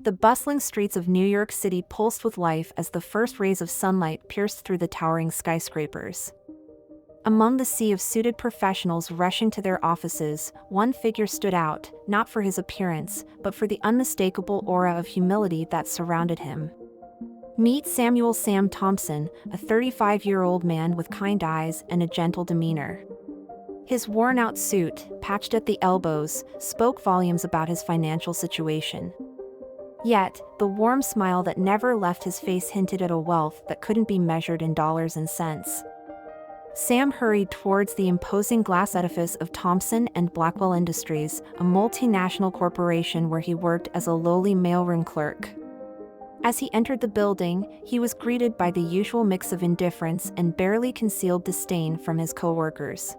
The bustling streets of New York City pulsed with life as the first rays of sunlight pierced through the towering skyscrapers. Among the sea of suited professionals rushing to their offices, one figure stood out, not for his appearance, but for the unmistakable aura of humility that surrounded him. Meet Samuel Sam Thompson, a 35-year-old man with kind eyes and a gentle demeanor. His worn-out suit, patched at the elbows, spoke volumes about his financial situation. Yet, the warm smile that never left his face hinted at a wealth that couldn't be measured in dollars and cents. Sam hurried towards the imposing glass edifice of Thompson and Blackwell Industries, a multinational corporation where he worked as a lowly mailroom clerk. As he entered the building, he was greeted by the usual mix of indifference and barely concealed disdain from his co-workers.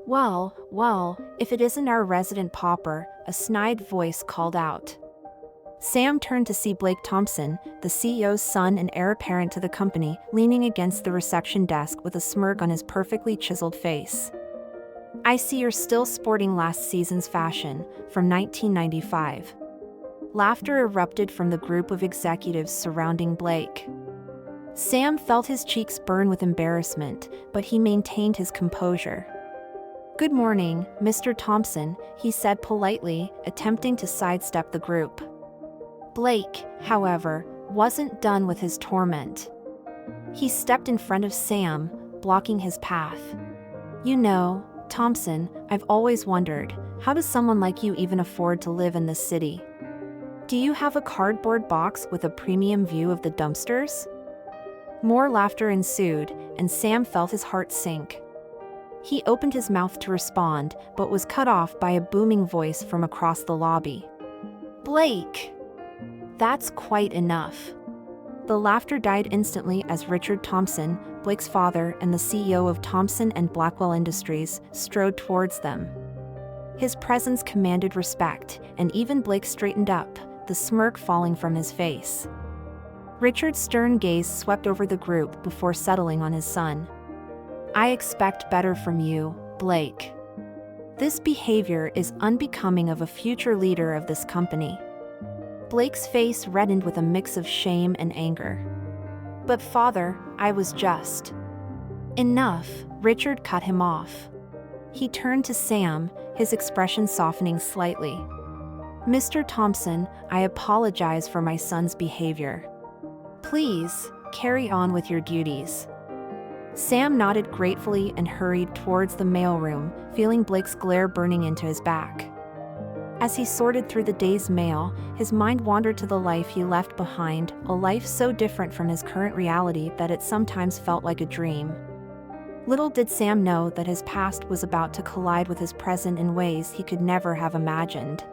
Well, if it isn't our resident pauper," a snide voice called out. Sam turned to see Blake Thompson, the CEO's son and heir apparent to the company, leaning against the reception desk with a smirk on his perfectly chiseled face. "I see you're still sporting last season's fashion, from 1995. Laughter erupted from the group of executives surrounding Blake. Sam felt his cheeks burn with embarrassment, but he maintained his composure. "Good morning, Mr. Thompson," he said politely, attempting to sidestep the group. Blake, however, wasn't done with his torment. He stepped in front of Sam, blocking his path. "You know, Thompson, I've always wondered, how does someone like you even afford to live in this city? Do you have a cardboard box with a premium view of the dumpsters?" More laughter ensued, and Sam felt his heart sink. He opened his mouth to respond, but was cut off by a booming voice from across the lobby. "Blake! That's quite enough." The laughter died instantly as Richard Thompson, Blake's father and the CEO of Thompson and Blackwell Industries, strode towards them. His presence commanded respect, and even Blake straightened up, the smirk falling from his face. Richard's stern gaze swept over the group before settling on his son. "I expect better from you, Blake. This behavior is unbecoming of a future leader of this company." Blake's face reddened with a mix of shame and anger. "But father, I was just..." "Enough," Richard cut him off. He turned to Sam, his expression softening slightly. "Mr. Thompson, I apologize for my son's behavior. Please, carry on with your duties." Sam nodded gratefully and hurried towards the mailroom, feeling Blake's glare burning into his back. As he sorted through the day's mail, his mind wandered to the life he left behind, a life so different from his current reality that it sometimes felt like a dream. Little did Sam know that his past was about to collide with his present in ways he could never have imagined.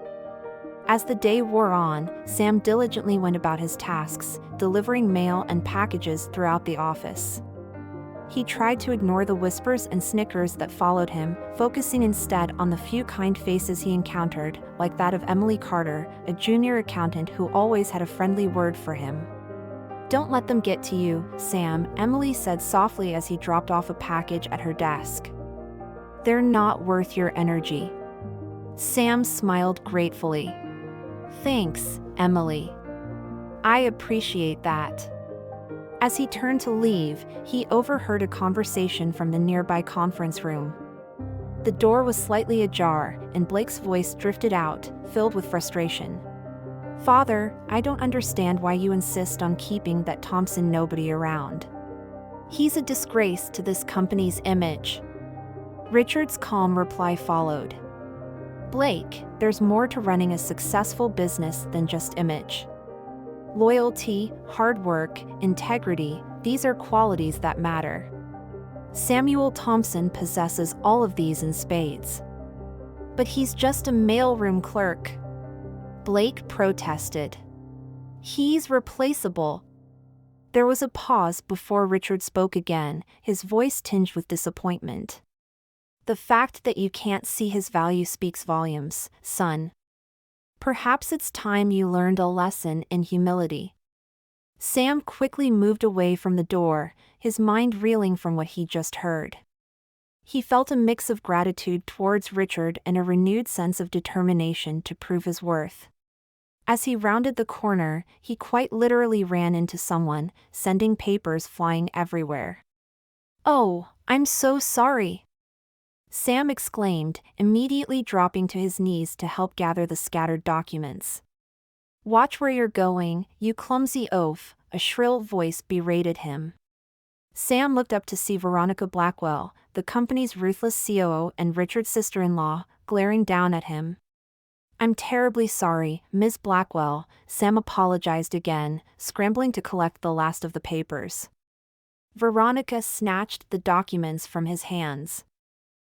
As the day wore on, Sam diligently went about his tasks, delivering mail and packages throughout the office. He tried to ignore the whispers and snickers that followed him, focusing instead on the few kind faces he encountered, like that of Emily Carter, a junior accountant who always had a friendly word for him. "Don't let them get to you, Sam," Emily said softly as he dropped off a package at her desk. "They're not worth your energy." Sam smiled gratefully. "Thanks, Emily. I appreciate that." As he turned to leave, he overheard a conversation from the nearby conference room. The door was slightly ajar, and Blake's voice drifted out, filled with frustration. "Father, I don't understand why you insist on keeping that Thompson nobody around. He's a disgrace to this company's image." Richard's calm reply followed. "Blake, there's more to running a successful business than just image. Loyalty, hard work, integrity, these are qualities that matter. Samuel Thompson possesses all of these in spades." "But he's just a mailroom clerk," Blake protested. "He's replaceable." There was a pause before Richard spoke again, his voice tinged with disappointment. "The fact that you can't see his value speaks volumes, son. Perhaps it's time you learned a lesson in humility." Sam quickly moved away from the door, his mind reeling from what he just heard. He felt a mix of gratitude towards Richard and a renewed sense of determination to prove his worth. As he rounded the corner, he quite literally ran into someone, sending papers flying everywhere. "Oh, I'm so sorry," Sam exclaimed, immediately dropping to his knees to help gather the scattered documents. "Watch where you're going, you clumsy oaf," a shrill voice berated him. Sam looked up to see Veronica Blackwell, the company's ruthless COO and Richard's sister-in-law, glaring down at him. "I'm terribly sorry, Ms. Blackwell," Sam apologized again, scrambling to collect the last of the papers. Veronica snatched the documents from his hands.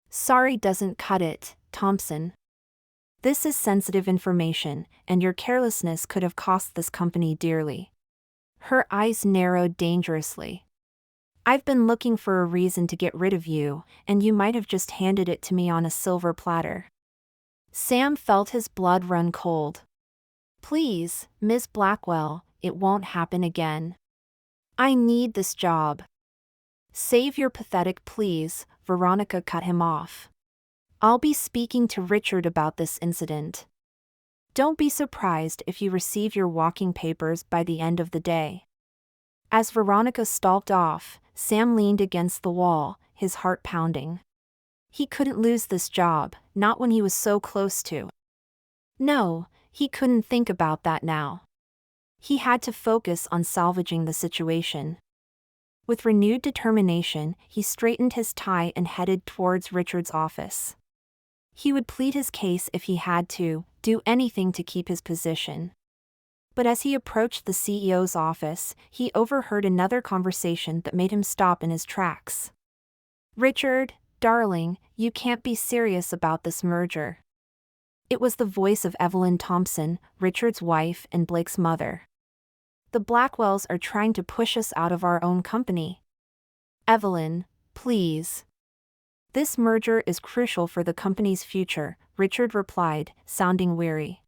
"Sorry doesn't cut it, Thompson. This is sensitive information, and your carelessness could have cost this company dearly." Her eyes narrowed dangerously. "I've been looking for a reason to get rid of you, and you might have just handed it to me on a silver platter." Sam felt his blood run cold. "Please, Ms. Blackwell, it won't happen again. I need this job." "Save your pathetic pleas," Veronica cut him off. "I'll be speaking to Richard about this incident. Don't be surprised if you receive your walking papers by the end of the day." As Veronica stalked off, Sam leaned against the wall, his heart pounding. He couldn't lose this job, not when he was so close to. No, he couldn't think about that now. He had to focus on salvaging the situation. With renewed determination, he straightened his tie and headed towards Richard's office. He would plead his case if he had to, do anything to keep his position. But as he approached the CEO's office, he overheard another conversation that made him stop in his tracks. "Richard, darling, you can't be serious about this merger." It was the voice of Evelyn Thompson, Richard's wife and Blake's mother. "The Blackwells are trying to push us out of our own company. Evelyn, please." "This merger is crucial for the company's future," Richard replied, sounding weary.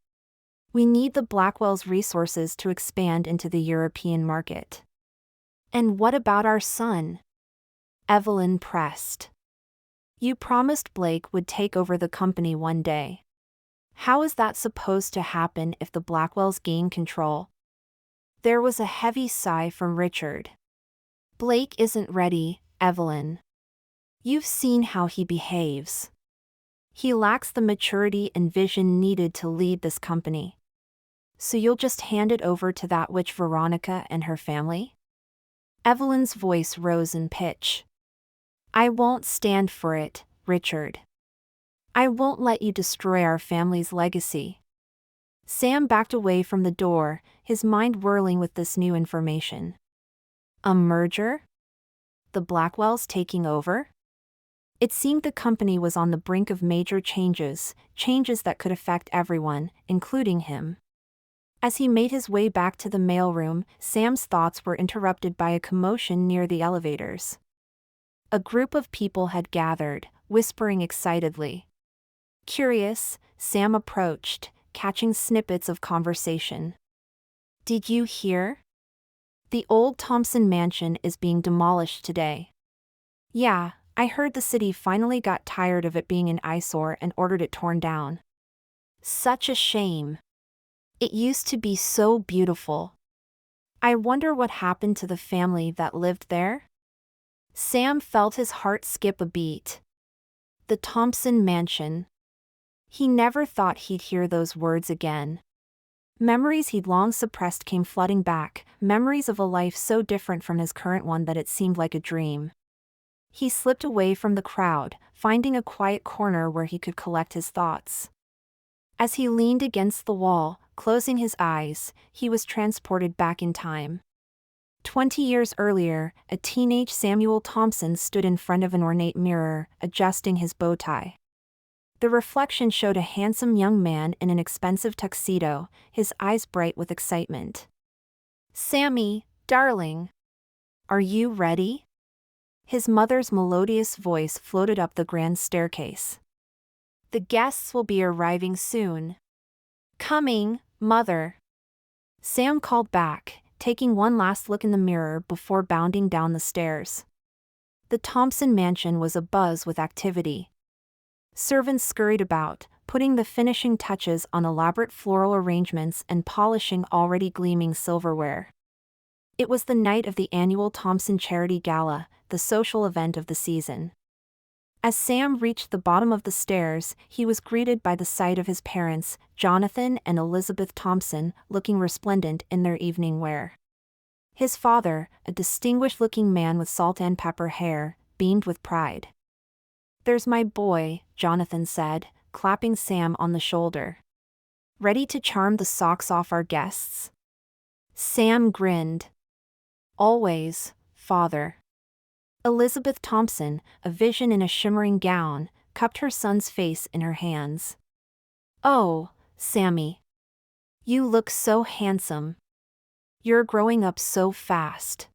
"We need the Blackwells' resources to expand into the European market." "And what about our son?" Evelyn pressed. "You promised Blake would take over the company one day. How is that supposed to happen if the Blackwells gain control?" There was a heavy sigh from Richard. "Blake isn't ready, Evelyn. You've seen how he behaves. He lacks the maturity and vision needed to lead this company. So you'll just hand it over to that witch Veronica and her family?" Evelyn's voice rose in pitch. "I won't stand for it, Richard. I won't let you destroy our family's legacy." Sam backed away from the door, his mind whirling with this new information. A merger? The Blackwells taking over? It seemed the company was on the brink of major changes, changes that could affect everyone, including him. As he made his way back to the mailroom, Sam's thoughts were interrupted by a commotion near the elevators. A group of people had gathered, whispering excitedly. Curious, Sam approached, catching snippets of conversation. "Did you hear? The old Thompson mansion is being demolished today." "Yeah, I heard the city finally got tired of it being an eyesore and ordered it torn down." "Such a shame. It used to be so beautiful. I wonder what happened to the family that lived there?" Sam felt his heart skip a beat. The Thompson mansion. He never thought he'd hear those words again. Memories he'd long suppressed came flooding back, memories of a life so different from his current one that it seemed like a dream. He slipped away from the crowd, finding a quiet corner where he could collect his thoughts. As he leaned against the wall, closing his eyes, he was transported back in time. 20 years earlier, a teenage Samuel Thompson stood in front of an ornate mirror, adjusting his bow tie. The reflection showed a handsome young man in an expensive tuxedo, his eyes bright with excitement. "Sammy, darling. Are you ready?" His mother's melodious voice floated up the grand staircase. "The guests will be arriving soon." "Coming, mother." Sam called back, taking one last look in the mirror before bounding down the stairs. The Thompson mansion was abuzz with activity. Servants scurried about, putting the finishing touches on elaborate floral arrangements and polishing already gleaming silverware. It was the night of the annual Thompson Charity Gala, the social event of the season. As Sam reached the bottom of the stairs, he was greeted by the sight of his parents, Jonathan and Elizabeth Thompson, looking resplendent in their evening wear. His father, a distinguished-looking man with salt and pepper hair, beamed with pride. "There's my boy," Jonathan said, clapping Sam on the shoulder. "Ready to charm the socks off our guests?" Sam grinned. "Always, father." Elizabeth Thompson, a vision in a shimmering gown, cupped her son's face in her hands. "Oh, Sammy. You look so handsome. You're growing up so fast."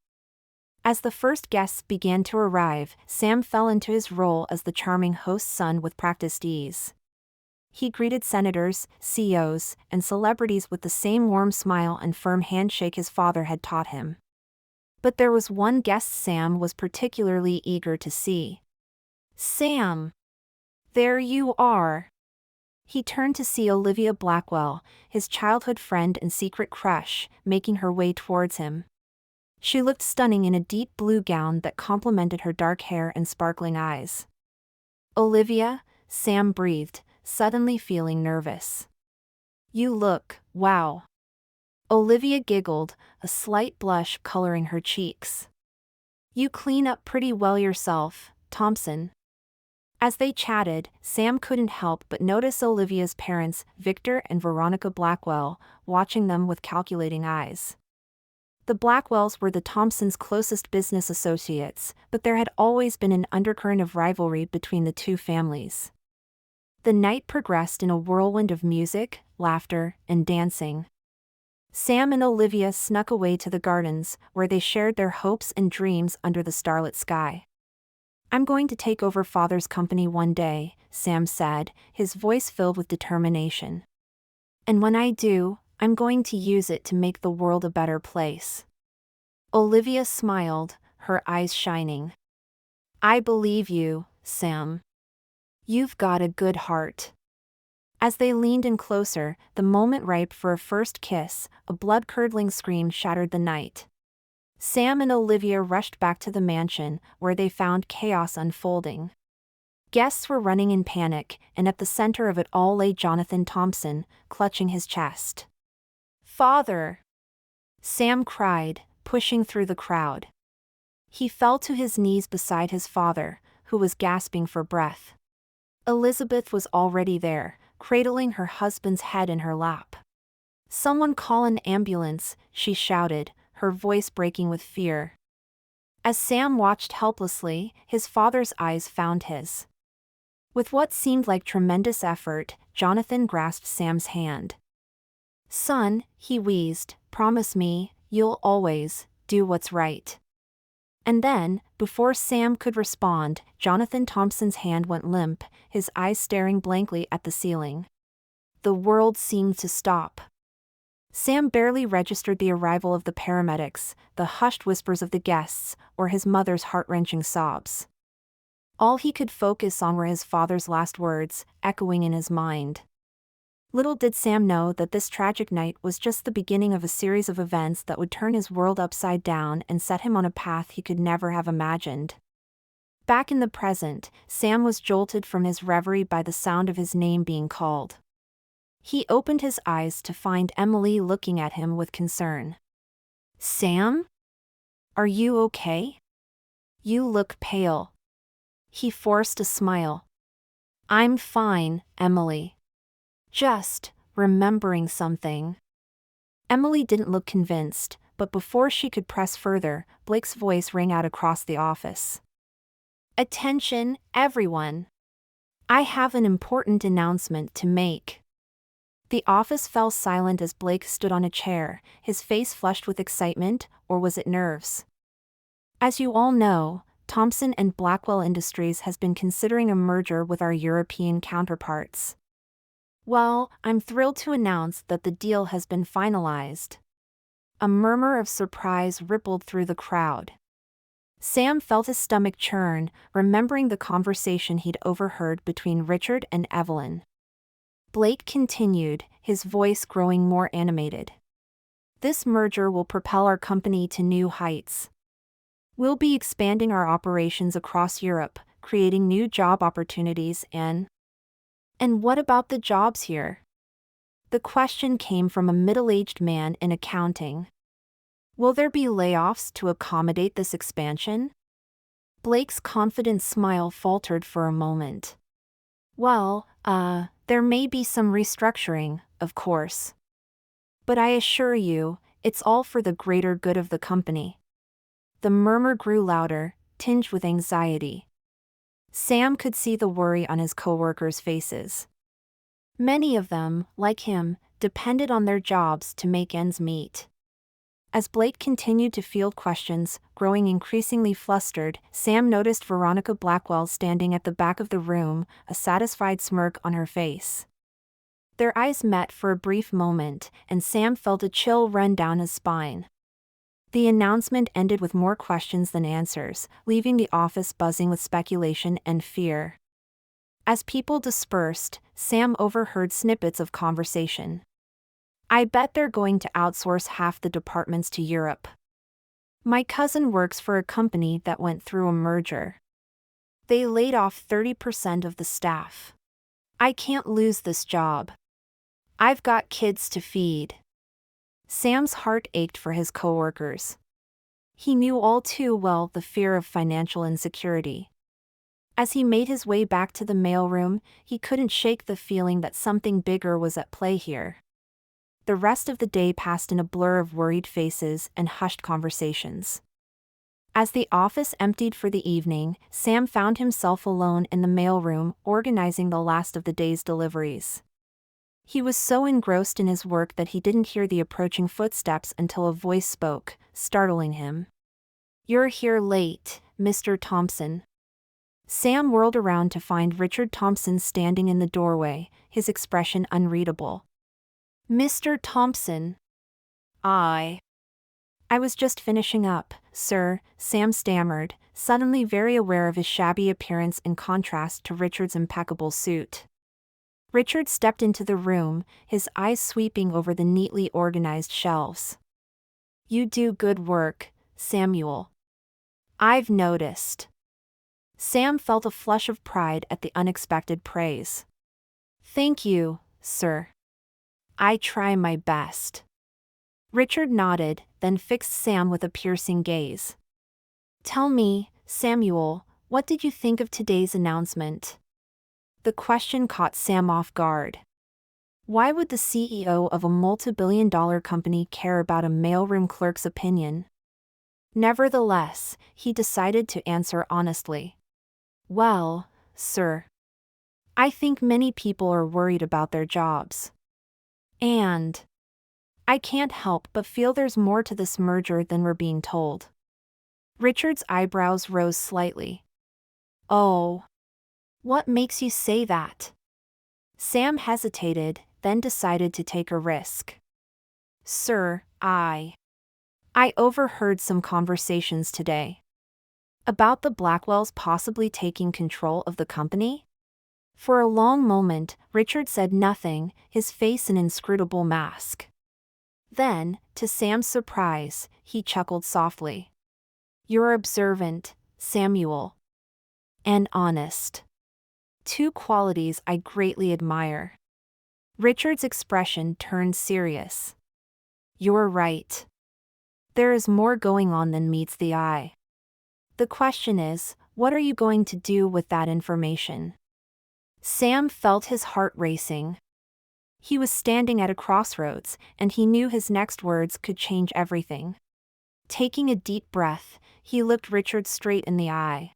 As the first guests began to arrive, Sam fell into his role as the charming host's son with practiced ease. He greeted senators, CEOs, and celebrities with the same warm smile and firm handshake his father had taught him. But there was one guest Sam was particularly eager to see. "Sam! There you are!" He turned to see Olivia Blackwell, his childhood friend and secret crush, making her way towards him. She looked stunning in a deep blue gown that complemented her dark hair and sparkling eyes. "Olivia," Sam breathed, suddenly feeling nervous. "You look, wow." Olivia giggled, a slight blush coloring her cheeks. "You clean up pretty well yourself, Thompson." As they chatted, Sam couldn't help but notice Olivia's parents, Victor and Veronica Blackwell, watching them with calculating eyes. The Blackwells were the Thompsons' closest business associates, but there had always been an undercurrent of rivalry between the two families. The night progressed in a whirlwind of music, laughter, and dancing. Sam and Olivia snuck away to the gardens, where they shared their hopes and dreams under the starlit sky. "I'm going to take over Father's company one day," Sam said, his voice filled with determination. "And when I do, I'm going to use it to make the world a better place." Olivia smiled, her eyes shining. "I believe you, Sam. You've got a good heart." As they leaned in closer, the moment ripe for a first kiss, a blood-curdling scream shattered the night. Sam and Olivia rushed back to the mansion, where they found chaos unfolding. Guests were running in panic, and at the center of it all lay Jonathan Thompson, clutching his chest. "Father!" Sam cried, pushing through the crowd. He fell to his knees beside his father, who was gasping for breath. Elizabeth was already there, cradling her husband's head in her lap. "Someone call an ambulance," she shouted, her voice breaking with fear. As Sam watched helplessly, his father's eyes found his. With what seemed like tremendous effort, Jonathan grasped Sam's hand. "Son," he wheezed, "promise me, you'll always do what's right." And then, before Sam could respond, Jonathan Thompson's hand went limp, his eyes staring blankly at the ceiling. The world seemed to stop. Sam barely registered the arrival of the paramedics, the hushed whispers of the guests, or his mother's heart-wrenching sobs. All he could focus on were his father's last words, echoing in his mind. Little did Sam know that this tragic night was just the beginning of a series of events that would turn his world upside down and set him on a path he could never have imagined. Back in the present, Sam was jolted from his reverie by the sound of his name being called. He opened his eyes to find Emily looking at him with concern. "Sam? Are you okay? You look pale." He forced a smile. "I'm fine, Emily. Just remembering something." Emily didn't look convinced, but before she could press further, Blake's voice rang out across the office. "Attention, everyone. I have an important announcement to make." The office fell silent as Blake stood on a chair, his face flushed with excitement, or was it nerves? "As you all know, Thompson and Blackwell Industries has been considering a merger with our European counterparts. Well, I'm thrilled to announce that the deal has been finalized." A murmur of surprise rippled through the crowd. Sam felt his stomach churn, remembering the conversation he'd overheard between Richard and Evelyn. Blake continued, his voice growing more animated. This merger will propel our company to new heights. We'll be expanding our operations across Europe, creating new job opportunities and what about the jobs here? The question came from a middle-aged man in accounting. Will there be layoffs to accommodate this expansion? Blake's confident smile faltered for a moment. Well, there may be some restructuring, of course. But I assure you, it's all for the greater good of the company. The murmur grew louder, tinged with anxiety. Sam could see the worry on his coworkers' faces. Many of them, like him, depended on their jobs to make ends meet. As Blake continued to field questions, growing increasingly flustered, Sam noticed Veronica Blackwell standing at the back of the room, a satisfied smirk on her face. Their eyes met for a brief moment, and Sam felt a chill run down his spine. The announcement ended with more questions than answers, leaving the office buzzing with speculation and fear. As people dispersed, Sam overheard snippets of conversation. I bet they're going to outsource half the departments to Europe. My cousin works for a company that went through a merger. They laid off 30% of the staff. I can't lose this job. I've got kids to feed. Sam's heart ached for his coworkers. He knew all too well the fear of financial insecurity. As he made his way back to the mailroom, he couldn't shake the feeling that something bigger was at play here. The rest of the day passed in a blur of worried faces and hushed conversations. As the office emptied for the evening, Sam found himself alone in the mailroom, organizing the last of the day's deliveries. He was so engrossed in his work that he didn't hear the approaching footsteps until a voice spoke, startling him. You're here late, Mr. Thompson. Sam whirled around to find Richard Thompson standing in the doorway, his expression unreadable. Mr. Thompson. I was just finishing up, sir, Sam stammered, suddenly very aware of his shabby appearance in contrast to Richard's impeccable suit. Richard stepped into the room, his eyes sweeping over the neatly organized shelves. You do good work, Samuel. I've noticed. Sam felt a flush of pride at the unexpected praise. Thank you, sir. I try my best. Richard nodded, then fixed Sam with a piercing gaze. Tell me, Samuel, what did you think of today's announcement? The question caught Sam off guard. Why would the CEO of a multi-billion-dollar company care about a mailroom clerk's opinion? Nevertheless, he decided to answer honestly. Well, sir. I think many people are worried about their jobs. And I can't help but feel there's more to this merger than we're being told. Richard's eyebrows rose slightly. Oh. What makes you say that? Sam hesitated, then decided to take a risk. Sir, I overheard some conversations today. About the Blackwells possibly taking control of the company? For a long moment, Richard said nothing, his face an inscrutable mask. Then, to Sam's surprise, he chuckled softly. You're observant, Samuel. And honest. Two qualities I greatly admire. Richard's expression turned serious. You're right. There is more going on than meets the eye. The question is, what are you going to do with that information? Sam felt his heart racing. He was standing at a crossroads, and he knew his next words could change everything. Taking a deep breath, he looked Richard straight in the eye.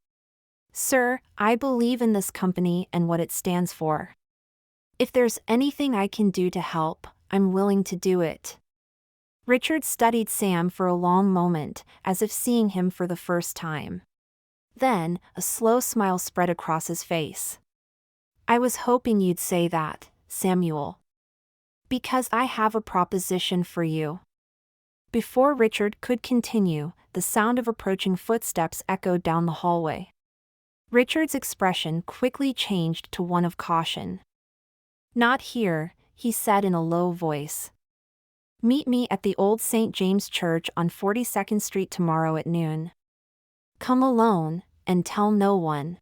Sir, I believe in this company and what it stands for. If there's anything I can do to help, I'm willing to do it. Richard studied Sam for a long moment, as if seeing him for the first time. Then, a slow smile spread across his face. I was hoping you'd say that, Samuel. Because I have a proposition for you. Before Richard could continue, the sound of approaching footsteps echoed down the hallway. Richard's expression quickly changed to one of caution. Not here, he said in a low voice. Meet me at the old St. James Church on 42nd Street tomorrow at noon. Come alone, and tell no one.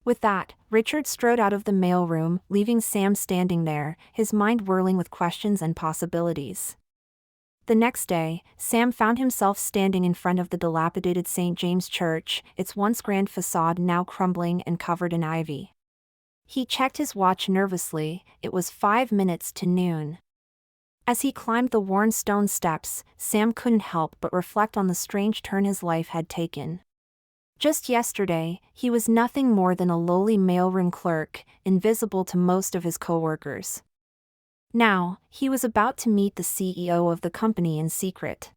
With that, Richard strode out of the mailroom, leaving Sam standing there, his mind whirling with questions and possibilities. The next day, Sam found himself standing in front of the dilapidated St. James Church, its once grand facade now crumbling and covered in ivy. He checked his watch nervously. It was 5 minutes to noon. As he climbed the worn stone steps, Sam couldn't help but reflect on the strange turn his life had taken. Just yesterday, he was nothing more than a lowly mailroom clerk, invisible to most of his coworkers. Now, he was about to meet the CEO of the company in secret.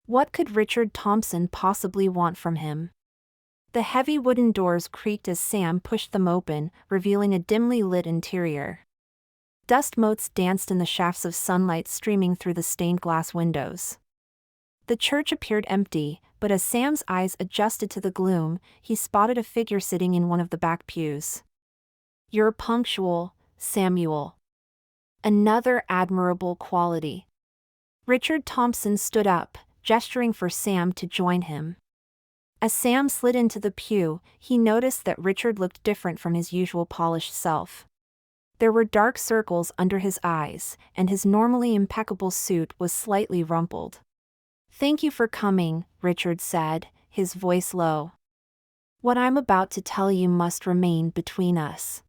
What could Richard Thompson possibly want from him? The heavy wooden doors creaked as Sam pushed them open, revealing a dimly lit interior. Dust motes danced in the shafts of sunlight streaming through the stained glass windows. The church appeared empty, but as Sam's eyes adjusted to the gloom, he spotted a figure sitting in one of the back pews. "You're punctual, Samuel." Another admirable quality. Richard Thompson stood up, gesturing for Sam to join him. As Sam slid into the pew, he noticed that Richard looked different from his usual polished self. There were dark circles under his eyes, and his normally impeccable suit was slightly rumpled. "Thank you for coming," Richard said, his voice low. "What I'm about to tell you must remain between us.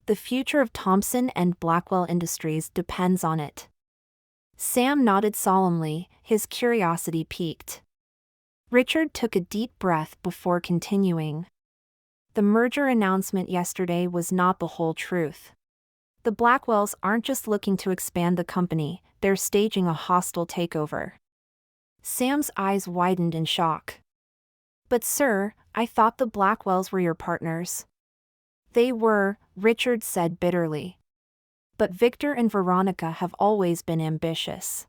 The future of Thompson and Blackwell Industries depends on it." Sam nodded solemnly, his curiosity piqued. Richard took a deep breath before continuing. "The merger announcement yesterday was not the whole truth. The Blackwells aren't just looking to expand the company, they're staging a hostile takeover." Sam's eyes widened in shock. "But sir, I thought the Blackwells were your partners." "They were," Richard said bitterly. "But Victor and Veronica have always been ambitious.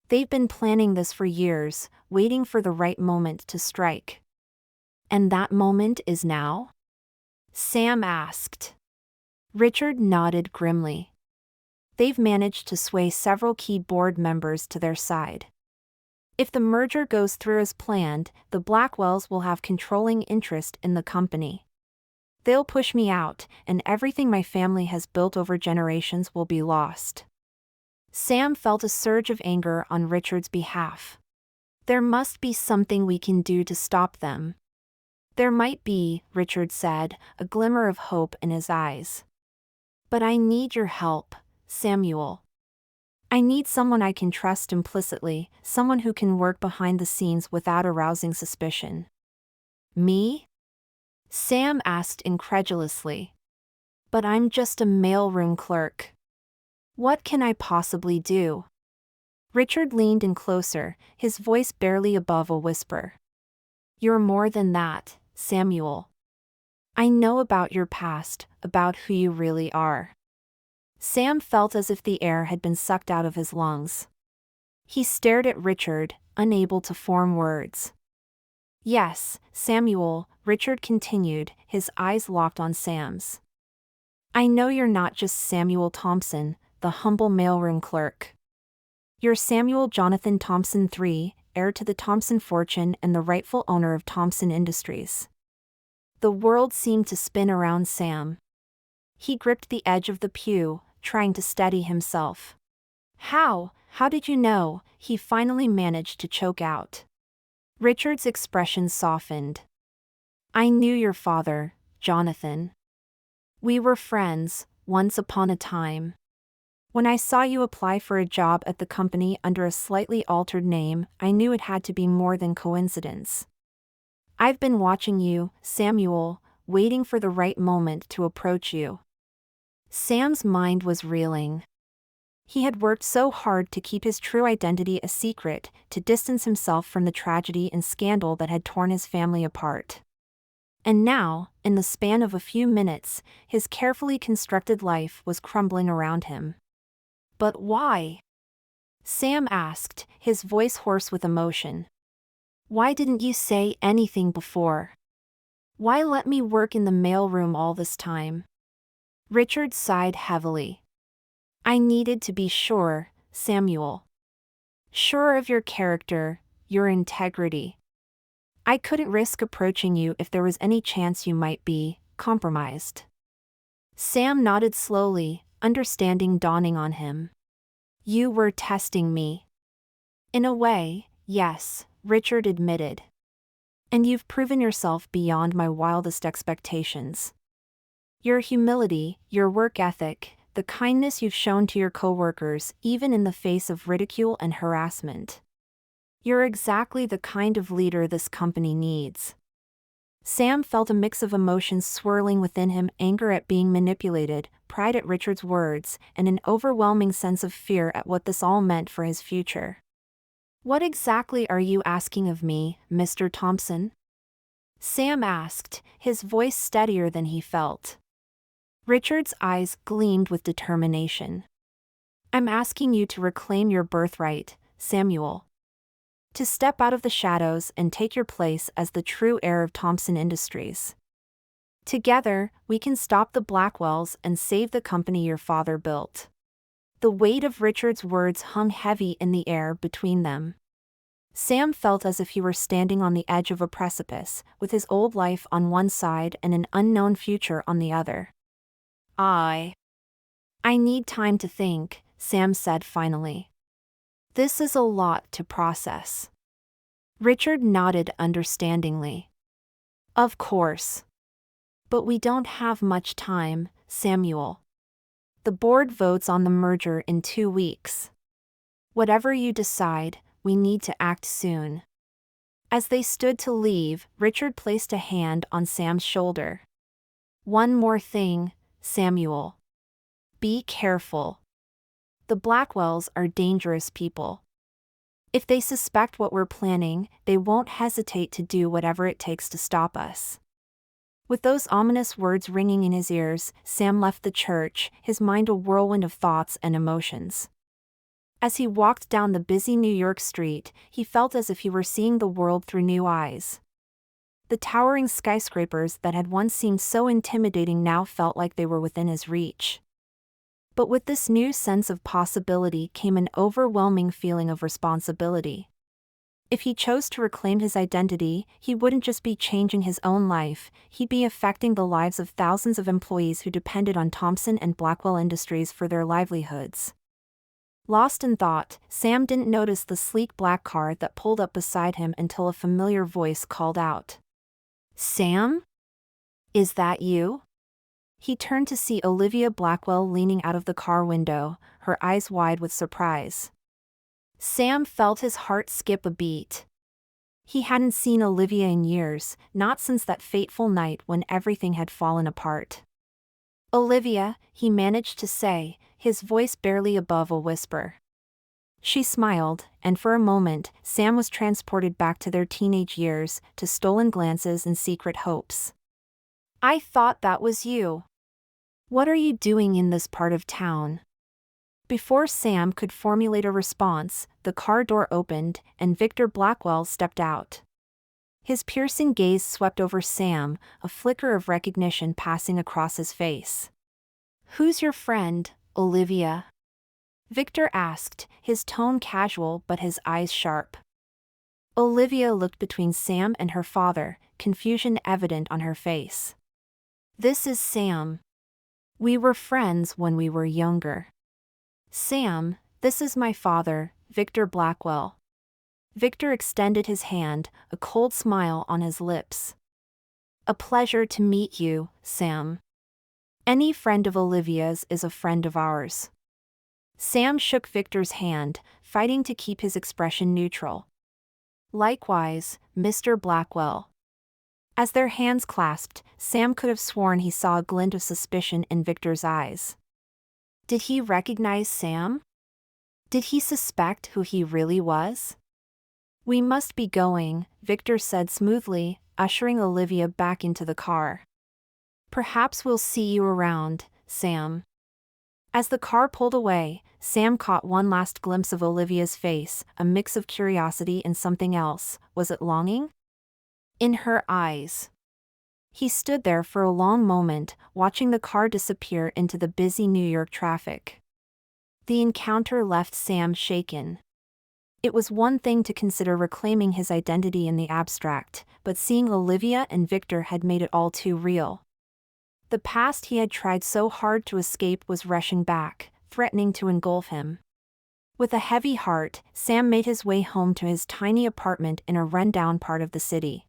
They've been planning this for years, waiting for the right moment to strike." "And that moment is now?" Sam asked. Richard nodded grimly. "They've managed to sway several key board members to their side. If the merger goes through as planned, the Blackwells will have controlling interest in the company. They'll push me out, and everything my family has built over generations will be lost." Sam felt a surge of anger on Richard's behalf. "There must be something we can do to stop them." "There might be," Richard said, a glimmer of hope in his eyes. "But I need your help, Samuel. I need someone I can trust implicitly, someone who can work behind the scenes without arousing suspicion." "Me?" Sam asked incredulously. "But I'm just a mailroom clerk. What can I possibly do?" Richard leaned in closer, his voice barely above a whisper. "You're more than that, Samuel. I know about your past, about who you really are." Sam felt as if the air had been sucked out of his lungs. He stared at Richard, unable to form words. "Yes, Samuel," Richard continued, his eyes locked on Sam's. "I know you're not just Samuel Thompson, the humble mailroom clerk. You're Samuel Jonathan Thompson III, heir to the Thompson fortune and the rightful owner of Thompson Industries." The world seemed to spin around Sam. He gripped the edge of the pew, trying to steady himself. How did you know?" he finally managed to choke out. Richard's expression softened. "I knew your father, Jonathan. We were friends, once upon a time. When I saw you apply for a job at the company under a slightly altered name, I knew it had to be more than coincidence. I've been watching you, Samuel, waiting for the right moment to approach you." Sam's mind was reeling. He had worked so hard to keep his true identity a secret, to distance himself from the tragedy and scandal that had torn his family apart. And now, in the span of a few minutes, his carefully constructed life was crumbling around him. "But why?" Sam asked, his voice hoarse with emotion. "Why didn't you say anything before? Why let me work in the mailroom all this time? Richard sighed heavily. I needed to be sure, Samuel. Sure of your character, your integrity. I couldn't risk approaching you if there was any chance you might be compromised. Sam nodded slowly, understanding dawning on him. You were testing me. In a way, yes, Richard admitted. And you've proven yourself beyond my wildest expectations. Your humility, your work ethic, the kindness you've shown to your coworkers, even in the face of ridicule and harassment. You're exactly the kind of leader this company needs. Sam felt a mix of emotions swirling within him: anger at being manipulated, pride at Richard's words, and an overwhelming sense of fear at what this all meant for his future. What exactly are you asking of me, Mr. Thompson? Sam asked, his voice steadier than he felt. Richard's eyes gleamed with determination. I'm asking you to reclaim your birthright, Samuel. To step out of the shadows and take your place as the true heir of Thompson Industries. Together, we can stop the Blackwells and save the company your father built. The weight of Richard's words hung heavy in the air between them. Sam felt as if he were standing on the edge of a precipice, with his old life on one side and an unknown future on the other. I need time to think, Sam said finally. This is a lot to process. Richard nodded understandingly. Of course. But we don't have much time, Samuel. The board votes on the merger in 2 weeks. Whatever you decide, we need to act soon. As they stood to leave, Richard placed a hand on Sam's shoulder. One more thing, Samuel. Be careful. The Blackwells are dangerous people. If they suspect what we're planning, they won't hesitate to do whatever it takes to stop us. With those ominous words ringing in his ears, Sam left the church, his mind a whirlwind of thoughts and emotions. As he walked down the busy New York street, he felt as if he were seeing the world through new eyes. The towering skyscrapers that had once seemed so intimidating now felt like they were within his reach. But with this new sense of possibility came an overwhelming feeling of responsibility. If he chose to reclaim his identity, he wouldn't just be changing his own life, he'd be affecting the lives of thousands of employees who depended on Thompson and Blackwell Industries for their livelihoods. Lost in thought, Sam didn't notice the sleek black car that pulled up beside him until a familiar voice called out. Sam? Is that you? He turned to see Olivia Blackwell leaning out of the car window, her eyes wide with surprise. Sam felt his heart skip a beat. He hadn't seen Olivia in years, not since that fateful night when everything had fallen apart. Olivia, he managed to say, his voice barely above a whisper. She smiled, and for a moment, Sam was transported back to their teenage years, to stolen glances and secret hopes. I thought that was you. What are you doing in this part of town? Before Sam could formulate a response, the car door opened, and Victor Blackwell stepped out. His piercing gaze swept over Sam, a flicker of recognition passing across his face. Who's your friend, Olivia? Victor asked, his tone casual but his eyes sharp. Olivia looked between Sam and her father, confusion evident on her face. This is Sam. We were friends when we were younger. Sam, this is my father, Victor Blackwell. Victor extended his hand, a cold smile on his lips. A pleasure to meet you, Sam. Any friend of Olivia's is a friend of ours. Sam shook Victor's hand, fighting to keep his expression neutral. Likewise, Mr. Blackwell. As their hands clasped, Sam could have sworn he saw a glint of suspicion in Victor's eyes. Did he recognize Sam? Did he suspect who he really was? We must be going, Victor said smoothly, ushering Olivia back into the car. Perhaps we'll see you around, Sam. As the car pulled away, Sam caught one last glimpse of Olivia's face, a mix of curiosity and something else. Was it longing? In her eyes. He stood there for a long moment, watching the car disappear into the busy New York traffic. The encounter left Sam shaken. It was one thing to consider reclaiming his identity in the abstract, but seeing Olivia and Victor had made it all too real. The past he had tried so hard to escape was rushing back, threatening to engulf him. With a heavy heart, Sam made his way home to his tiny apartment in a run-down part of the city.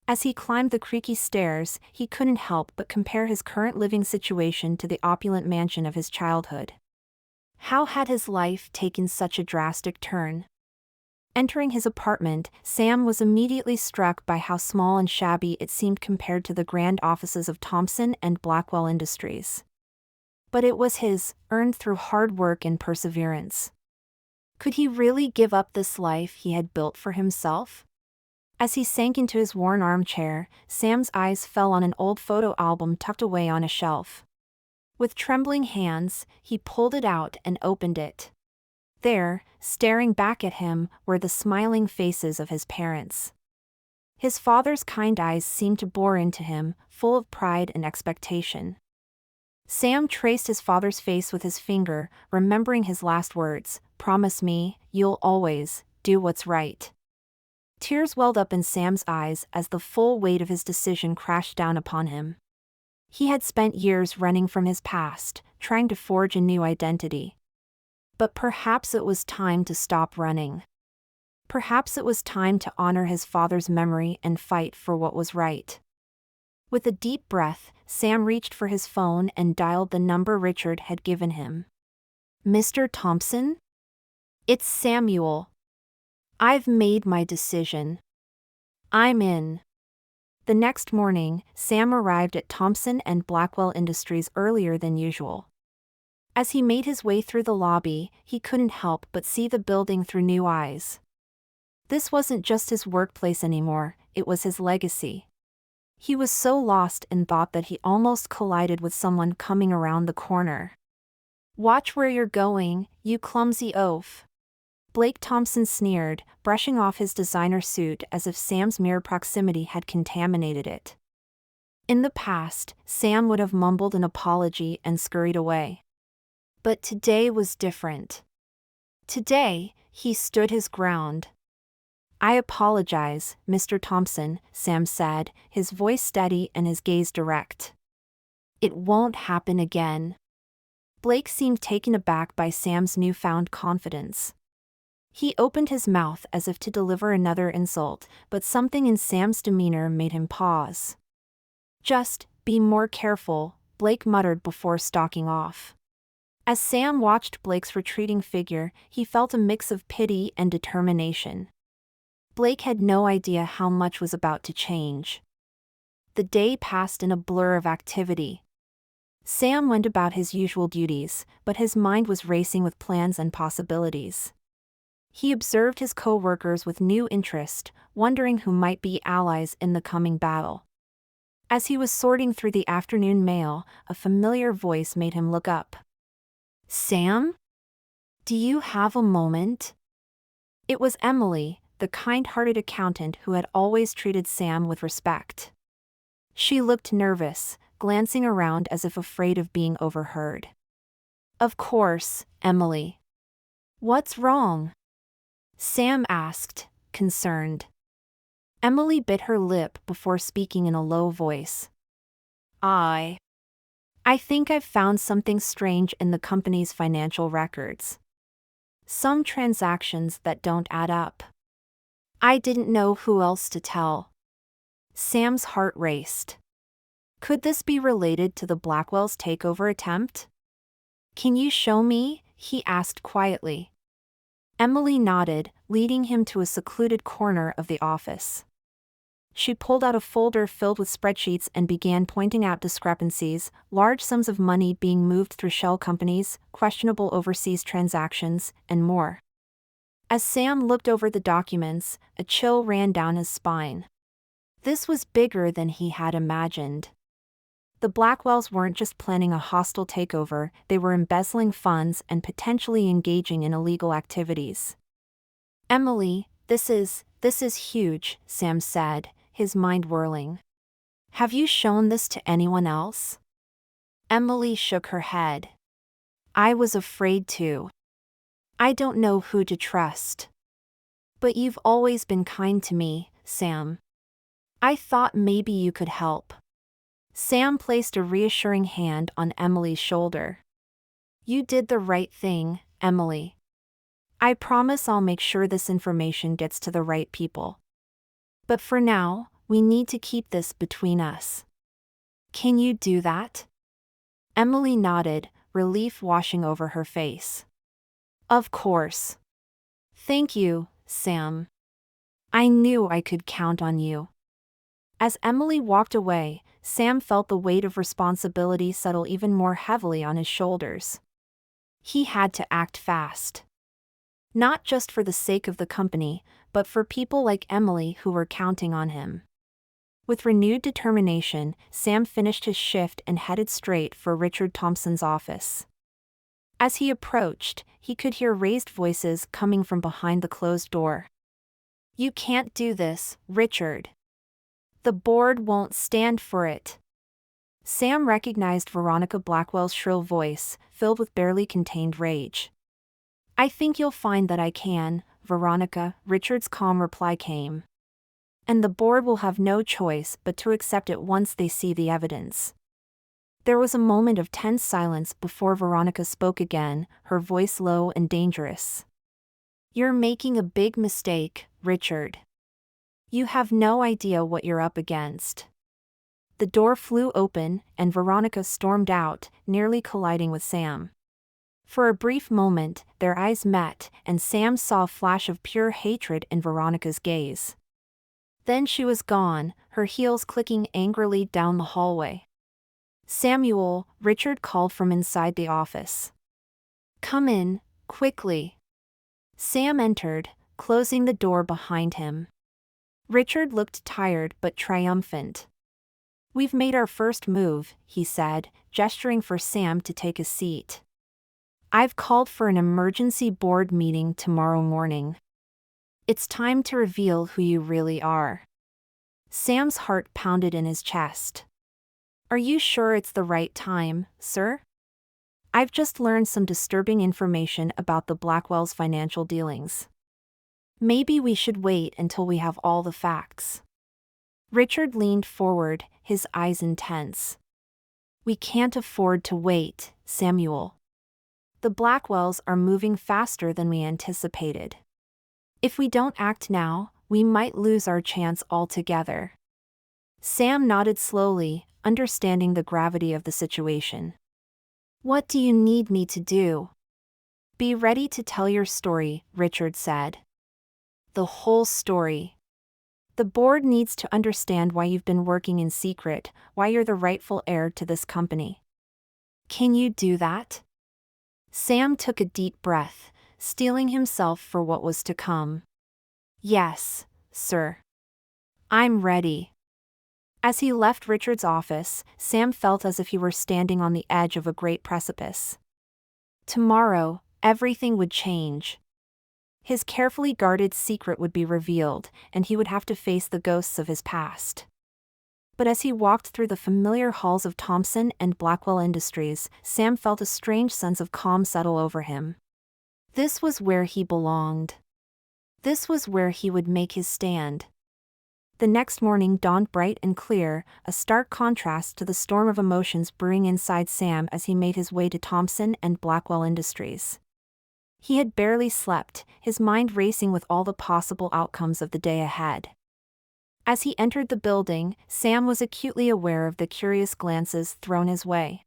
As he climbed the creaky stairs, he couldn't help but compare his current living situation to the opulent mansion of his childhood. How had his life taken such a drastic turn? Entering his apartment, Sam was immediately struck by how small and shabby it seemed compared to the grand offices of Thompson and Blackwell Industries. But it was his, earned through hard work and perseverance. Could he really give up this life he had built for himself? As he sank into his worn armchair, Sam's eyes fell on an old photo album tucked away on a shelf. With trembling hands, he pulled it out and opened it. There, staring back at him, were the smiling faces of his parents. His father's kind eyes seemed to bore into him, full of pride and expectation. Sam traced his father's face with his finger, remembering his last words, "Promise me, you'll always do what's right." Tears welled up in Sam's eyes as the full weight of his decision crashed down upon him. He had spent years running from his past, trying to forge a new identity. But perhaps it was time to stop running. Perhaps it was time to honor his father's memory and fight for what was right. With a deep breath, Sam reached for his phone and dialed the number Richard had given him. "Mr. Thompson? It's Samuel. I've made my decision. I'm in." The next morning, Sam arrived at Thompson and Blackwell Industries earlier than usual. As he made his way through the lobby, he couldn't help but see the building through new eyes. This wasn't just his workplace anymore, it was his legacy. He was so lost in thought that he almost collided with someone coming around the corner. "Watch where you're going, you clumsy oaf." Blake Thompson sneered, brushing off his designer suit as if Sam's mere proximity had contaminated it. In the past, Sam would have mumbled an apology and scurried away. But today was different. Today, he stood his ground. "I apologize, Mr. Thompson," Sam said, his voice steady and his gaze direct. "It won't happen again." Blake seemed taken aback by Sam's newfound confidence. He opened his mouth as if to deliver another insult, but something in Sam's demeanor made him pause. "Just be more careful," Blake muttered before stalking off. As Sam watched Blake's retreating figure, he felt a mix of pity and determination. Blake had no idea how much was about to change. The day passed in a blur of activity. Sam went about his usual duties, but his mind was racing with plans and possibilities. He observed his co-workers with new interest, wondering who might be allies in the coming battle. As he was sorting through the afternoon mail, a familiar voice made him look up. "Sam? Do you have a moment?" It was Emily, the kind-hearted accountant who had always treated Sam with respect. She looked nervous, glancing around as if afraid of being overheard. "Of course, Emily. What's wrong?" Sam asked, concerned. Emily bit her lip before speaking in a low voice. I think I've found something strange in the company's financial records. Some transactions that don't add up. I didn't know who else to tell." Sam's heart raced. Could this be related to the Blackwell's takeover attempt? "Can you show me?" he asked quietly. Emily nodded, leading him to a secluded corner of the office. She pulled out a folder filled with spreadsheets and began pointing out discrepancies, large sums of money being moved through shell companies, questionable overseas transactions, and more. As Sam looked over the documents, a chill ran down his spine. This was bigger than he had imagined. The Blackwells weren't just planning a hostile takeover, they were embezzling funds and potentially engaging in illegal activities. "Emily, this is huge," Sam said, his mind whirling. Have you shown this to anyone else? Emily shook her head. I was afraid to. I don't know who to trust. But you've always been kind to me, Sam. I thought maybe you could help. Sam placed a reassuring hand on Emily's shoulder. You did the right thing, Emily. I promise I'll make sure this information gets to the right people. But for now, we need to keep this between us. Can you do that? Emily nodded, relief washing over her face. Of course. Thank you, Sam. I knew I could count on you. As Emily walked away, Sam felt the weight of responsibility settle even more heavily on his shoulders. He had to act fast. Not just for the sake of the company, but for people like Emily who were counting on him. With renewed determination, Sam finished his shift and headed straight for Richard Thompson's office. As he approached, he could hear raised voices coming from behind the closed door. You can't do this, Richard. The board won't stand for it. Sam recognized Veronica Blackwell's shrill voice, filled with barely contained rage. I think you'll find that I can, Veronica, Richard's calm reply came. And the board will have no choice but to accept it once they see the evidence. There was a moment of tense silence before Veronica spoke again, her voice low and dangerous. You're making a big mistake, Richard. You have no idea what you're up against. The door flew open, and Veronica stormed out, nearly colliding with Sam. For a brief moment, their eyes met, and Sam saw a flash of pure hatred in Veronica's gaze. Then she was gone, her heels clicking angrily down the hallway. Samuel, Richard called from inside the office. Come in, quickly. Sam entered, closing the door behind him. Richard looked tired but triumphant. We've made our first move, he said, gesturing for Sam to take a seat. I've called for an emergency board meeting tomorrow morning. It's time to reveal who you really are. Sam's heart pounded in his chest. Are you sure it's the right time, sir? I've just learned some disturbing information about the Blackwells' financial dealings. Maybe we should wait until we have all the facts. Richard leaned forward, his eyes intense. We can't afford to wait, Samuel. The Blackwells are moving faster than we anticipated. If we don't act now, we might lose our chance altogether. Sam nodded slowly, understanding the gravity of the situation. What do you need me to do? Be ready to tell your story, Richard said. The whole story. The board needs to understand why you've been working in secret, why you're the rightful heir to this company. Can you do that? Sam took a deep breath, steeling himself for what was to come. Yes, sir. I'm ready. As he left Richard's office, Sam felt as if he were standing on the edge of a great precipice. Tomorrow, everything would change. His carefully guarded secret would be revealed, and he would have to face the ghosts of his past. But as he walked through the familiar halls of Thompson and Blackwell Industries, Sam felt a strange sense of calm settle over him. This was where he belonged. This was where he would make his stand. The next morning dawned bright and clear, a stark contrast to the storm of emotions brewing inside Sam as he made his way to Thompson and Blackwell Industries. He had barely slept, his mind racing with all the possible outcomes of the day ahead. As he entered the building, Sam was acutely aware of the curious glances thrown his way.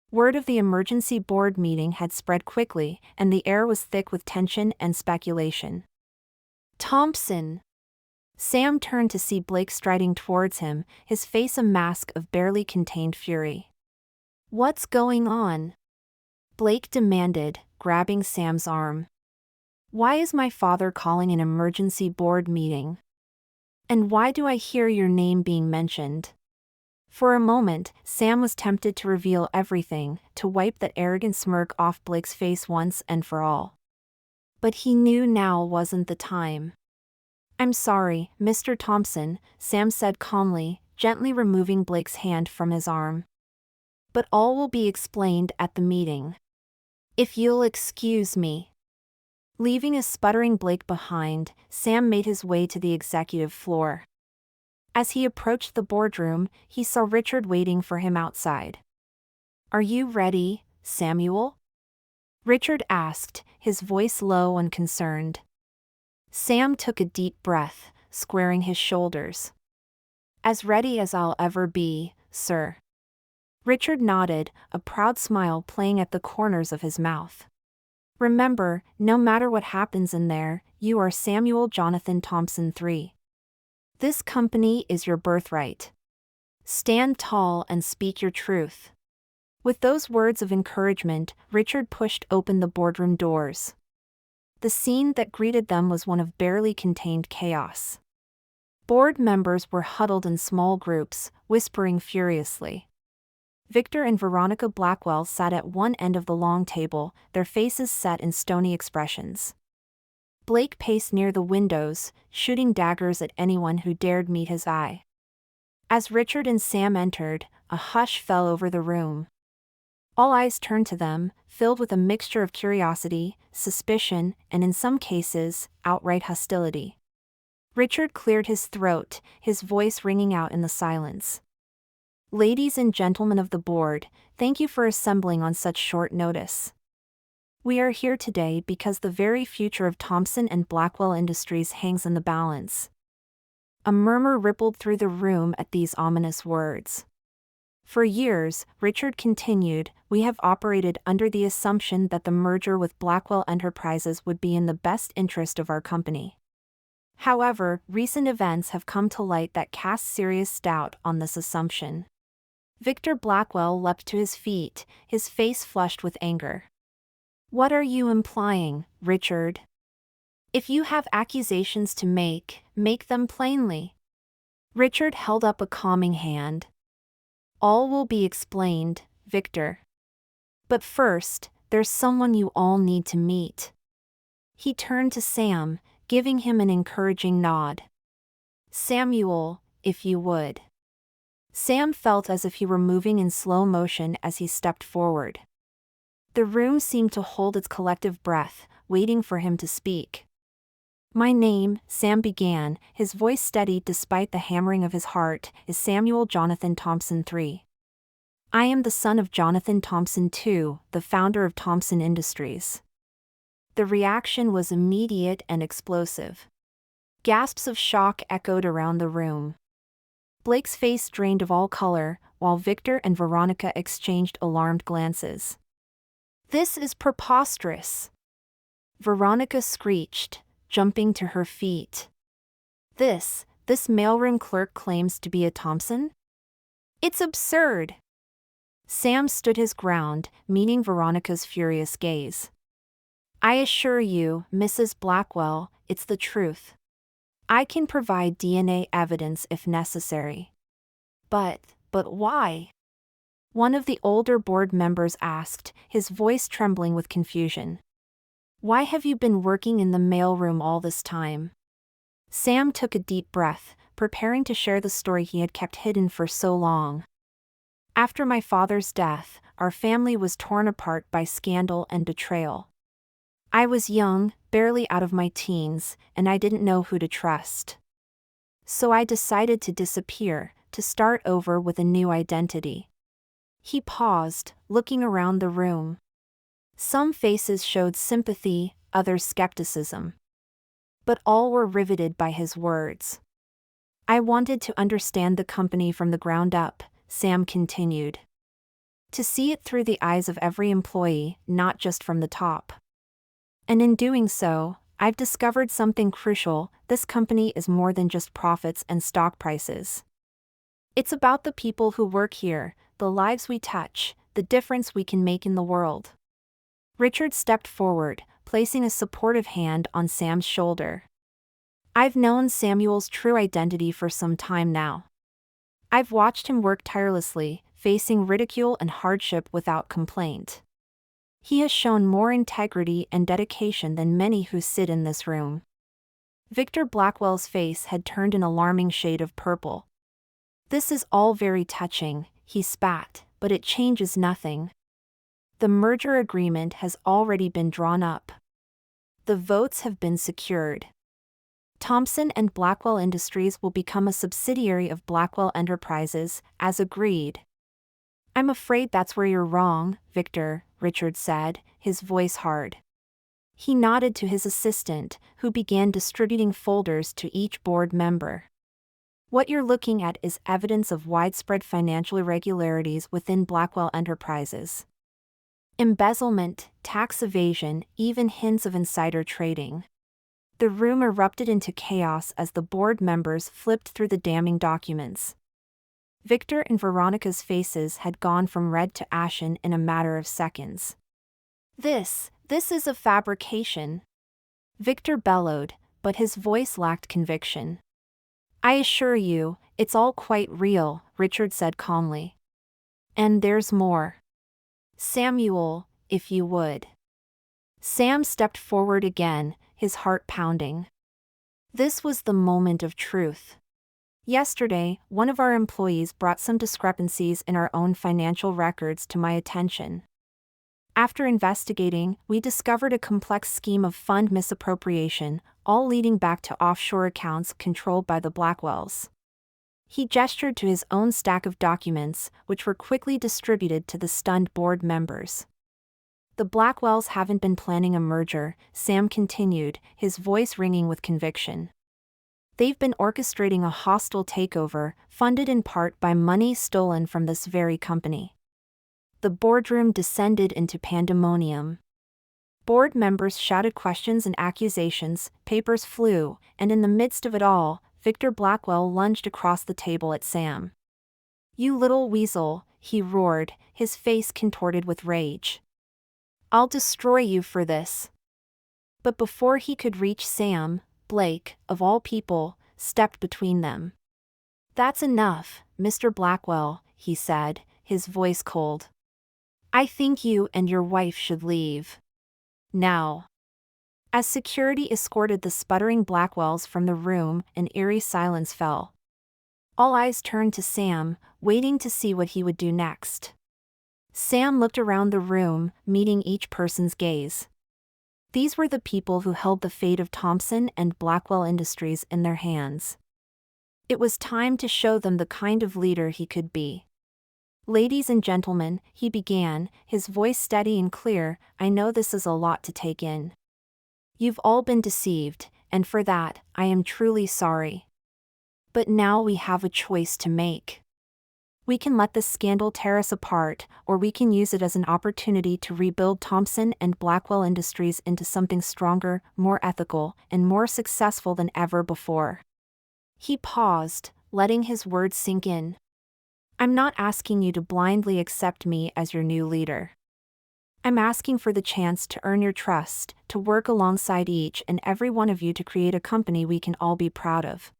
Word of the emergency board meeting had spread quickly, and the air was thick with tension and speculation. Thompson! Sam turned to see Blake striding towards him, his face a mask of barely contained fury. What's going on? Blake demanded, grabbing Sam's arm. Why is my father calling an emergency board meeting? And why do I hear your name being mentioned? For a moment, Sam was tempted to reveal everything, to wipe that arrogant smirk off Blake's face once and for all. But he knew now wasn't the time. I'm sorry, Mr. Thompson, Sam said calmly, gently removing Blake's hand from his arm. "But all will be explained at the meeting. If you'll excuse me." Leaving a sputtering Blake behind, Sam made his way to the executive floor. As he approached the boardroom, he saw Richard waiting for him outside. "Are you ready, Samuel?" Richard asked, his voice low and concerned. Sam took a deep breath, squaring his shoulders. "As ready as I'll ever be, sir." Richard nodded, a proud smile playing at the corners of his mouth. "Remember, no matter what happens in there, you are Samuel Jonathan Thompson III. This company is your birthright. Stand tall and speak your truth." With those words of encouragement, Richard pushed open the boardroom doors. The scene that greeted them was one of barely contained chaos. Board members were huddled in small groups, whispering furiously. Victor and Veronica Blackwell sat at one end of the long table, their faces set in stony expressions. Blake paced near the windows, shooting daggers at anyone who dared meet his eye. As Richard and Sam entered, a hush fell over the room. All eyes turned to them, filled with a mixture of curiosity, suspicion, and in some cases, outright hostility. Richard cleared his throat, his voice ringing out in the silence. "Ladies and gentlemen of the board, thank you for assembling on such short notice. We are here today because the very future of Thompson and Blackwell Industries hangs in the balance." A murmur rippled through the room at these ominous words. "For years," Richard continued, "we have operated under the assumption that the merger with Blackwell Enterprises would be in the best interest of our company. However, recent events have come to light that cast serious doubt on this assumption." Victor Blackwell leapt to his feet, his face flushed with anger. "What are you implying, Richard? If you have accusations to make them plainly." Richard held up a calming hand. "All will be explained, Victor. But first, there's someone you all need to meet." He turned to Sam, giving him an encouraging nod. "Samuel, if you would." Sam felt as if he were moving in slow motion as he stepped forward. The room seemed to hold its collective breath, waiting for him to speak. "My name," Sam began, his voice steady despite the hammering of his heart, "is Samuel Jonathan Thompson III. I am the son of Jonathan Thompson II, the founder of Thompson Industries." The reaction was immediate and explosive. Gasps of shock echoed around the room. Blake's face drained of all color, while Victor and Veronica exchanged alarmed glances. "This is preposterous!" Veronica screeched, jumping to her feet. This mailroom clerk claims to be a Thompson? It's absurd!" Sam stood his ground, meeting Veronica's furious gaze. "I assure you, Mrs. Blackwell, it's the truth. I can provide DNA evidence if necessary." But why?" one of the older board members asked, his voice trembling with confusion. "Why have you been working in the mailroom all this time?" Sam took a deep breath, preparing to share the story he had kept hidden for so long. "After my father's death, our family was torn apart by scandal and betrayal. I was young, barely out of my teens, and I didn't know who to trust. So I decided to disappear, to start over with a new identity." He paused, looking around the room. Some faces showed sympathy, others skepticism. But all were riveted by his words. "I wanted to understand the company from the ground up," Sam continued. "To see it through the eyes of every employee, not just from the top. And in doing so, I've discovered something crucial: this company is more than just profits and stock prices. It's about the people who work here, the lives we touch, the difference we can make in the world." Richard stepped forward, placing a supportive hand on Sam's shoulder. "I've known Samuel's true identity for some time now. I've watched him work tirelessly, facing ridicule and hardship without complaint. He has shown more integrity and dedication than many who sit in this room." Victor Blackwell's face had turned an alarming shade of purple. This is all very touching, he spat, but it changes nothing. The merger agreement has already been drawn up. The votes have been secured. Thompson and Blackwell Industries will become a subsidiary of Blackwell Enterprises, as agreed. I'm afraid that's where you're wrong, Victor, Richard said, his voice hard. He nodded to his assistant, who began distributing folders to each board member. What you're looking at is evidence of widespread financial irregularities within Blackwell Enterprises. Embezzlement, tax evasion, even hints of insider trading. The room erupted into chaos as the board members flipped through the damning documents. Victor and Veronica's faces had gone from red to ashen in a matter of seconds. This is a fabrication, Victor bellowed, but his voice lacked conviction. I assure you, it's all quite real, Richard said calmly. And there's more. Samuel, if you would. Sam stepped forward again, his heart pounding. This was the moment of truth. Yesterday, one of our employees brought some discrepancies in our own financial records to my attention. After investigating, we discovered a complex scheme of fund misappropriation, all leading back to offshore accounts controlled by the Blackwells. He gestured to his own stack of documents, which were quickly distributed to the stunned board members. The Blackwells haven't been planning a merger, Sam continued, his voice ringing with conviction. They've been orchestrating a hostile takeover, funded in part by money stolen from this very company. The boardroom descended into pandemonium. Board members shouted questions and accusations, papers flew, and in the midst of it all, Victor Blackwell lunged across the table at Sam. You little weasel, he roared, his face contorted with rage. I'll destroy you for this. But before he could reach Sam, Blake, of all people, stepped between them. That's enough, Mr. Blackwell, he said, his voice cold. I think you and your wife should leave. Now. As security escorted the sputtering Blackwells from the room, an eerie silence fell. All eyes turned to Sam, waiting to see what he would do next. Sam looked around the room, meeting each person's gaze. These were the people who held the fate of Thompson and Blackwell Industries in their hands. It was time to show them the kind of leader he could be. Ladies and gentlemen, he began, his voice steady and clear, I know this is a lot to take in. You've all been deceived, and for that, I am truly sorry. But now we have a choice to make. We can let this scandal tear us apart, or we can use it as an opportunity to rebuild Thompson and Blackwell Industries into something stronger, more ethical, and more successful than ever before. He paused, letting his words sink in. I'm not asking you to blindly accept me as your new leader. I'm asking for the chance to earn your trust, to work alongside each and every one of you to create a company we can all be proud of.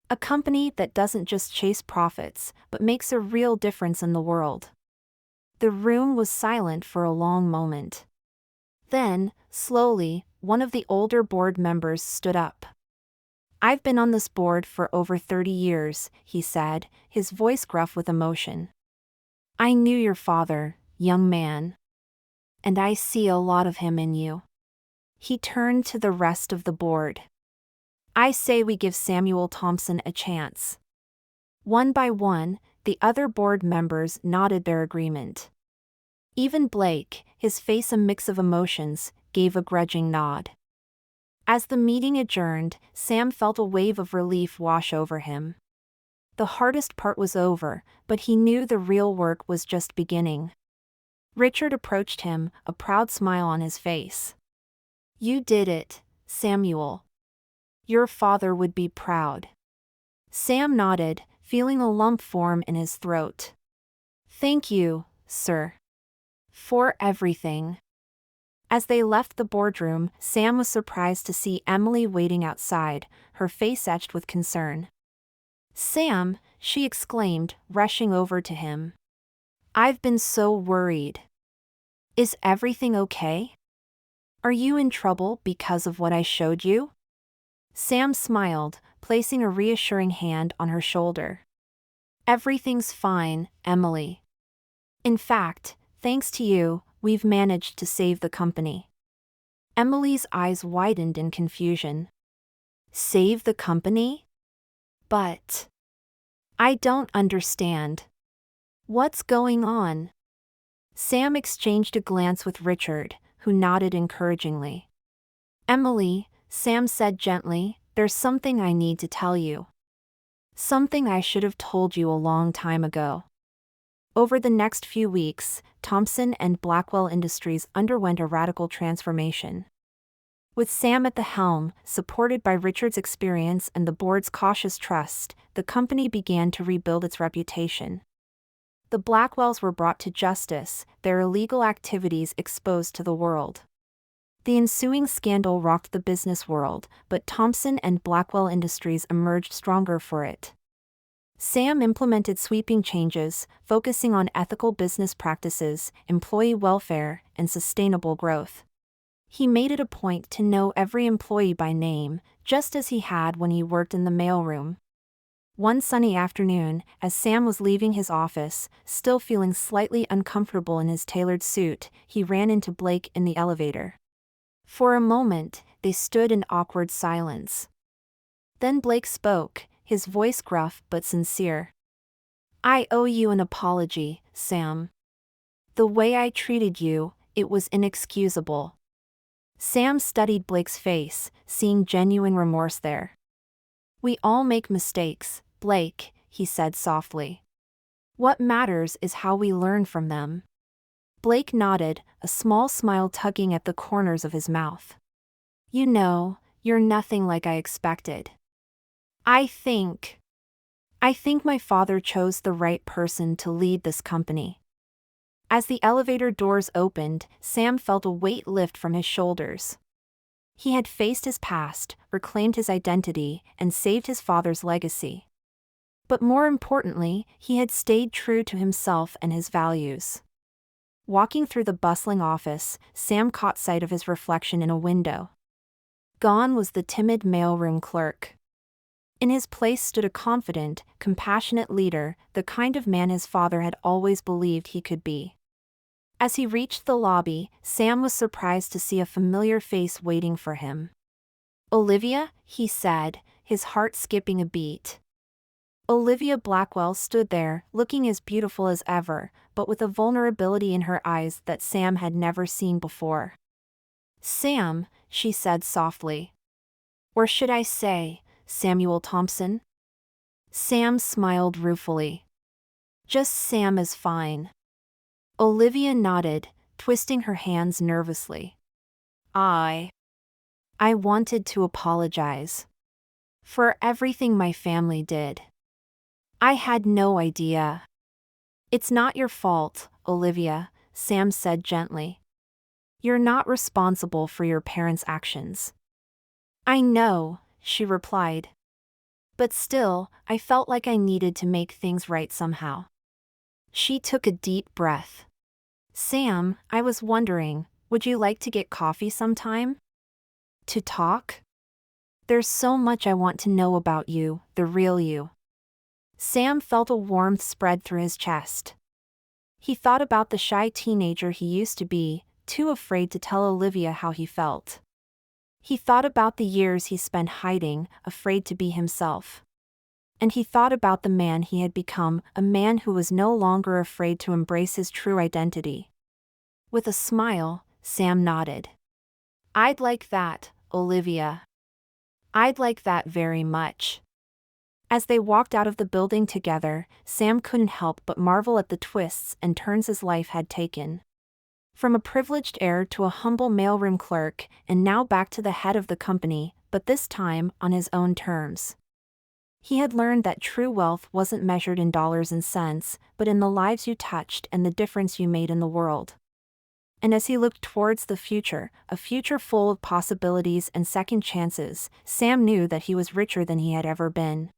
A company that doesn't just chase profits, but makes a real difference in the world. The room was silent for a long moment. Then, slowly, one of the older board members stood up. I've been on this board for over 30 years, he said, his voice gruff with emotion. I knew your father, young man. And I see a lot of him in you. He turned to the rest of the board. I say we give Samuel Thompson a chance. One by one, the other board members nodded their agreement. Even Blake, his face a mix of emotions, gave a grudging nod. As the meeting adjourned, Sam felt a wave of relief wash over him. The hardest part was over, but he knew the real work was just beginning. Richard approached him, a proud smile on his face. You did it, Samuel. Your father would be proud. Sam nodded, feeling a lump form in his throat. Thank you, sir. For everything. As they left the boardroom, Sam was surprised to see Emily waiting outside, her face etched with concern. Sam, she exclaimed, rushing over to him. I've been so worried. Is everything okay? Are you in trouble because of what I showed you? Sam smiled, placing a reassuring hand on her shoulder. Everything's fine, Emily. In fact, thanks to you, we've managed to save the company. Emily's eyes widened in confusion. Save the company? But I don't understand. What's going on? Sam exchanged a glance with Richard, who nodded encouragingly. Emily, Sam said gently, there's something I need to tell you. Something I should have told you a long time ago. Over the next few weeks, Thompson and Blackwell Industries underwent a radical transformation. With Sam at the helm, supported by Richard's experience and the board's cautious trust, the company began to rebuild its reputation. The Blackwells were brought to justice, their illegal activities exposed to the world. The ensuing scandal rocked the business world, but Thompson and Blackwell Industries emerged stronger for it. Sam implemented sweeping changes, focusing on ethical business practices, employee welfare, and sustainable growth. He made it a point to know every employee by name, just as he had when he worked in the mailroom. One sunny afternoon, as Sam was leaving his office, still feeling slightly uncomfortable in his tailored suit, he ran into Blake in the elevator. For a moment, they stood in awkward silence. Then Blake spoke, his voice gruff but sincere. I owe you an apology, Sam. The way I treated you, it was inexcusable. Sam studied Blake's face, seeing genuine remorse there. We all make mistakes, Blake, he said softly. What matters is how we learn from them. Blake nodded, a small smile tugging at the corners of his mouth. You know, you're nothing like I expected. I think my father chose the right person to lead this company. As the elevator doors opened, Sam felt a weight lift from his shoulders. He had faced his past, reclaimed his identity, and saved his father's legacy. But more importantly, he had stayed true to himself and his values. Walking through the bustling office, Sam caught sight of his reflection in a window. Gone was the timid mailroom clerk. In his place stood a confident, compassionate leader, the kind of man his father had always believed he could be. As he reached the lobby, Sam was surprised to see a familiar face waiting for him. Olivia, he said, his heart skipping a beat. Olivia Blackwell stood there, looking as beautiful as ever, but with a vulnerability in her eyes that Sam had never seen before. Sam, she said softly. Or should I say, Samuel Thompson? Sam smiled ruefully. Just Sam is fine. Olivia nodded, twisting her hands nervously. I wanted to apologize. For everything my family did. I had no idea. It's not your fault, Olivia, Sam said gently. You're not responsible for your parents' actions. I know, she replied. But still, I felt like I needed to make things right somehow. She took a deep breath. Sam, I was wondering, would you like to get coffee sometime? To talk? There's so much I want to know about you, the real you. Sam felt a warmth spread through his chest. He thought about the shy teenager he used to be, too afraid to tell Olivia how he felt. He thought about the years he spent hiding, afraid to be himself. And he thought about the man he had become, a man who was no longer afraid to embrace his true identity. With a smile, Sam nodded. I'd like that, Olivia. I'd like that very much. As they walked out of the building together, Sam couldn't help but marvel at the twists and turns his life had taken. From a privileged heir to a humble mailroom clerk, and now back to the head of the company, but this time on his own terms. He had learned that true wealth wasn't measured in dollars and cents, but in the lives you touched and the difference you made in the world. And as he looked towards the future, a future full of possibilities and second chances, Sam knew that he was richer than he had ever been.